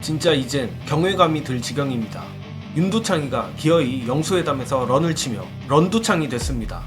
진짜 이젠 경외감이 들 지경입니다. 윤두창이가 기어이 영수회담에서 런을 치며 런두창이 됐습니다.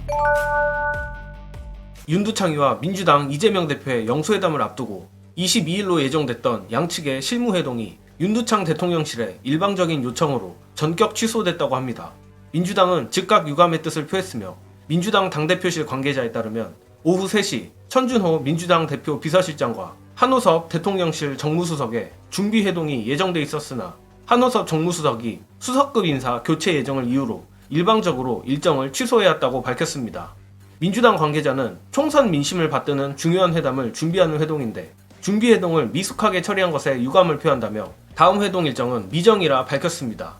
윤두창이와 민주당 이재명 대표의 영수회담을 앞두고 22일로 예정됐던 양측의 실무회동이 윤두창 대통령실의 일방적인 요청으로 전격 취소됐다고 합니다. 민주당은 즉각 유감의 뜻을 표했으며 민주당 당대표실 관계자에 따르면 오후 3시 천준호 민주당 대표 비서실장과 한호섭 대통령실 정무수석의 준비회동이 예정돼 있었으나 한호섭 정무수석이 수석급 인사 교체 예정을 이유로 일방적으로 일정을 취소해왔다고 밝혔습니다. 민주당 관계자는 총선 민심을 받드는 중요한 회담을 준비하는 회동인데 준비회동을 미숙하게 처리한 것에 유감을 표한다며 다음 회동 일정은 미정이라 밝혔습니다.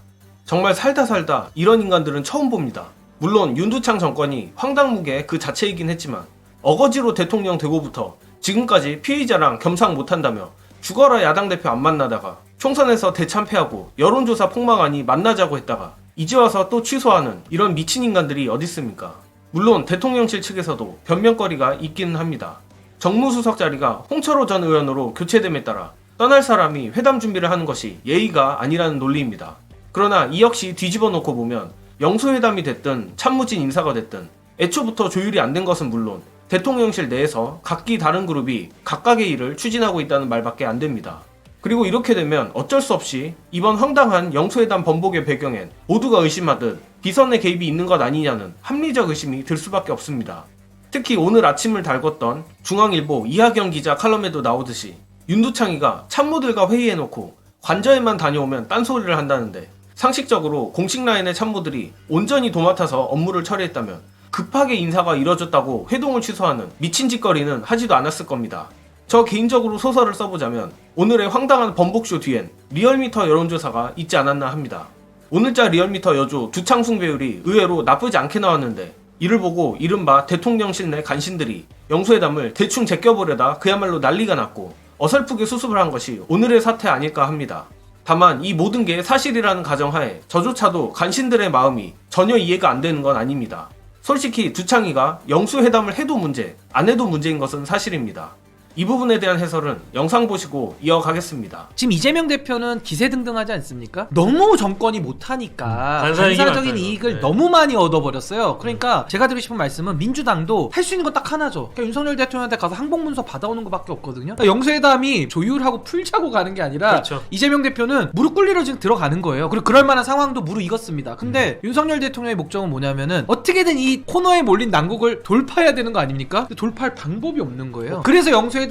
정말 살다 이런 인간들은 처음 봅니다. 물론 윤두창 정권이 황당무계 그 자체이긴 했지만 어거지로 대통령 되고부터 지금까지 피의자랑 겸상 못한다며 죽어라 야당 대표 안 만나다가 총선에서 대참패하고 여론조사 폭망하니 만나자고 했다가 이제 와서 또 취소하는 이런 미친 인간들이 어딨습니까? 물론 대통령실 측에서도 변명거리가 있기는 합니다. 정무수석 자리가 홍철호 전 의원으로 교체됨에 따라 떠날 사람이 회담 준비를 하는 것이 예의가 아니라는 논리입니다. 그러나 이 역시 뒤집어 놓고 보면 영수회담이 됐든 참모진 인사가 됐든 애초부터 조율이 안 된 것은 물론 대통령실 내에서 각기 다른 그룹이 각각의 일을 추진하고 있다는 말밖에 안 됩니다. 그리고 이렇게 되면 어쩔 수 없이 이번 황당한 영수회담 번복의 배경엔 모두가 의심하듯 비선의 개입이 있는 것 아니냐는 합리적 의심이 들 수밖에 없습니다. 특히 오늘 아침을 달궜던 중앙일보 이하경 기자 칼럼에도 나오듯이 윤두창이가 참모들과 회의해놓고 관저에만 다녀오면 딴소리를 한다는데 상식적으로 공식 라인의 참모들이 온전히 도맡아서 업무를 처리했다면 급하게 인사가 이뤄졌다고 회동을 취소하는 미친 짓거리는 하지도 않았을 겁니다. 저 개인적으로 소설을 써보자면 오늘의 황당한 번복쇼 뒤엔 리얼미터 여론조사가 있지 않았나 합니다. 오늘자 리얼미터 여조 두창숭 배율이 의외로 나쁘지 않게 나왔는데 이를 보고 이른바 대통령실 내 간신들이 영수회담을 대충 제껴보려다 그야말로 난리가 났고 어설프게 수습을 한 것이 오늘의 사태 아닐까 합니다. 다만 이 모든 게 사실이라는 가정하에 저조차도 간신들의 마음이 전혀 이해가 안 되는 건 아닙니다. 솔직히 두창이가 영수회담을 해도 문제, 안 해도 문제인 것은 사실입니다. 이 부분에 대한 해설은 영상 보시고 이어가겠습니다. 지금 이재명 대표는 기세등등하지 않습니까? 너무 정권이 못하니까 반사적인 이익을 너무 많이 얻어버렸어요. 그러니까 제가 드리고 싶은 말씀은 민주당도 할 수 있는 건 딱 하나죠. 그러니까 윤석열 대통령한테 가서 항복문서 받아오는 것밖에 없거든요. 그러니까 영수회담이 조율하고 풀자고 가는 게 아니라 그렇죠. 이재명 대표는 무릎 꿇리러 지금 들어가는 거예요. 그리고 그럴 만한 상황도 무르익었습니다. 근데 윤석열 대통령의 목적은 뭐냐면은 어떻게든 이 코너에 몰린 난국을 돌파해야 되는 거 아닙니까? 돌파할 방법이 없는 거예요. 그래서 영수회담을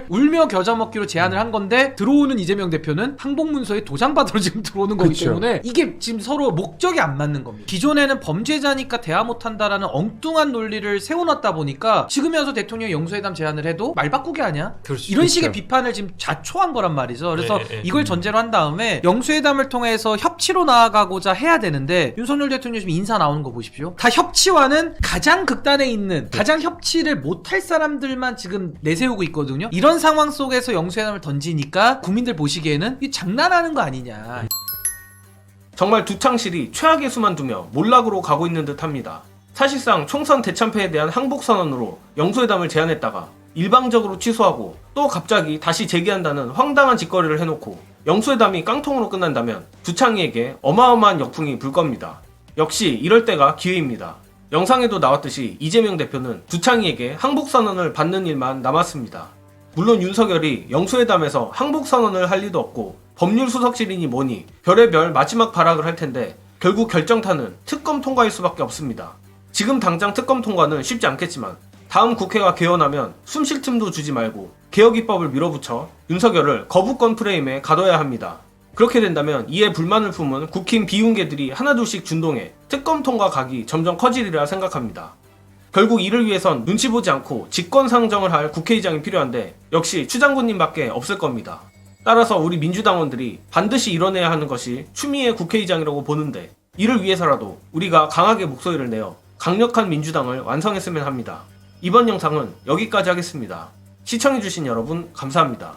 울며 겨자 먹기로 제안을 한 건데 들어오는 이재명 대표는 항복문서에 도장 받으러 지금 들어오는 거기 그쵸. 때문에 이게 지금 서로 목적이 안 맞는 겁니다. 기존에는 범죄자니까 대화 못한다라는 엉뚱한 논리를 세워놨다 보니까 지금에 와서 대통령이 영수회담 제안을 해도 말 바꾸게 하냐? 이런 식의 비판을 지금 자초한 거란 말이죠. 그래서 이걸 전제로 한 다음에 영수회담을 통해서 협치로 나아가고자 해야 되는데 윤석열 대통령 지금 인사 나오는 거 보십시오. 다 협치와는 가장 극단에 있는 가장 협치를 못할 사람들만 지금 내세우고 있거든요. 이런 상황 속에서 영수회담을 던지니까 국민들 보시기에는 이 장난하는 거 아니냐. 정말 두창실이 최악의 수만 두며 몰락으로 가고 있는 듯 합니다. 사실상 총선 대참패에 대한 항복선언으로 영수회담을 제안했다가 일방적으로 취소하고 또 갑자기 다시 재개한다는 황당한 짓거리를 해놓고 영수회담이 깡통으로 끝난다면 두창이에게 어마어마한 역풍이 불 겁니다. 역시 이럴 때가 기회입니다. 영상에도 나왔듯이 이재명 대표는 두창이에게 항복선언을 받는 일만 남았습니다. 물론 윤석열이 영수회담에서 항복선언을 할 리도 없고 법률수석실이니 뭐니 별의별 마지막 발악을 할 텐데 결국 결정타는 특검 통과일 수밖에 없습니다. 지금 당장 특검 통과는 쉽지 않겠지만 다음 국회가 개원하면 숨 쉴 틈도 주지 말고 개혁 입법을 밀어붙여 윤석열을 거부권 프레임에 가둬야 합니다. 그렇게 된다면 이에 불만을 품은 국힘 비운개들이 하나둘씩 준동해 특검 통과 각이 점점 커지리라 생각합니다. 결국 이를 위해선 눈치 보지 않고 직권상정을 할 국회의장이 필요한데 역시 추 장군님밖에 없을 겁니다. 따라서 우리 민주당원들이 반드시 이뤄내야 하는 것이 추미애 국회의장이라고 보는데 이를 위해서라도 우리가 강하게 목소리를 내어 강력한 민주당을 완성했으면 합니다. 이번 영상은 여기까지 하겠습니다. 시청해주신 여러분 감사합니다.